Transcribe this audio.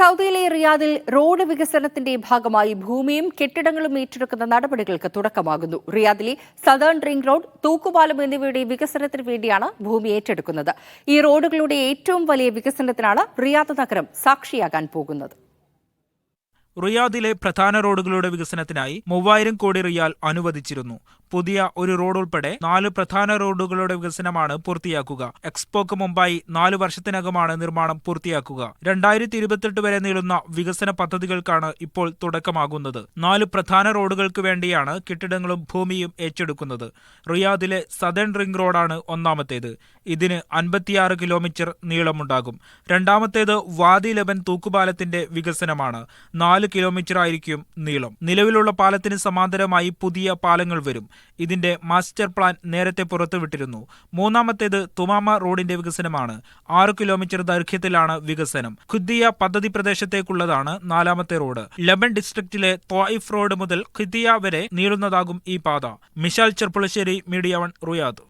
സൗദിയിലെ റിയാദിൽ റോഡ് വികസനത്തിന്റെ ഭാഗമായി ഭൂമിയും കെട്ടിടങ്ങളും ഏറ്റെടുക്കുന്ന നടപടികൾക്ക് തുടക്കമാകുന്നു. റിയാദിലെ സദേൺ റിംഗ് റോഡ്, തൂക്കുപാലം എന്നിവയുടെ വികസനത്തിന് വേണ്ടിയാണ് ഭൂമി ഏറ്റെടുക്കുന്നത്. ഈ റോഡുകളുടെ ഏറ്റവും വലിയ വികസനത്തിനാണ് റിയാദ് നഗരം സാക്ഷിയാകാൻ പോകുന്നത്. റിയാദിലെ പ്രധാന റോഡുകളുടെ വികസനത്തിനായി 3000 കോടി റിയാൽ അനുവദിച്ചിരുന്നു. പുതിയ ഒരു റോഡ് ഉൾപ്പെടെ 4 പ്രധാന റോഡുകളുടെ വികസനമാണ് പൂർത്തിയാക്കുക. എക്സ്പോക്ക് മുമ്പായി 4 വർഷത്തിനകമാണ് നിർമ്മാണം പൂർത്തിയാക്കുക. 2028 വരെ നീളുന്ന വികസന പദ്ധതികൾക്കാണ് ഇപ്പോൾ തുടക്കമാകുന്നത്. 4 പ്രധാന റോഡുകൾക്ക് വേണ്ടിയാണ് കെട്ടിടങ്ങളും ഭൂമിയും ഏറ്റെടുക്കുന്നത്. റിയാദിലെ സദേൺ റിംഗ് റോഡാണ് ഒന്നാമത്തേത്. ഇതിന് 56 കിലോമീറ്റർ നീളമുണ്ടാകും. രണ്ടാമത്തേത് വാദി ലബൻ തൂക്കുപാലത്തിന്റെ വികസനമാണ്. 4 കിലോമീറ്റർ ആയിരിക്കും നീളം. നിലവിലുള്ള പാലത്തിന് സമാന്തരമായി പുതിയ പാലങ്ങൾ വരും. ഇതിന്റെ മാസ്റ്റർ പ്ലാൻ നേരത്തെ പുറത്തുവിട്ടിരുന്നു. മൂന്നാമത്തേത് തുമാമ റോഡിന്റെ വികസനമാണ്. 6 കിലോമീറ്റർ ദൈർഘ്യത്തിലാണ് വികസനം. ഖുദ്ദിയ പദ്ധതി പ്രദേശത്തേക്കുള്ളതാണ് 4ാമത്തെ റോഡ്. ലബൻ ഡിസ്ട്രിക്റ്റിലെ ത്വായിഫ് റോഡ് മുതൽ ഖുദ്ദിയ വരെ നീളുന്നതാകും ഈ പാത. Mishal Cherpulassery, media 1, Riyadh.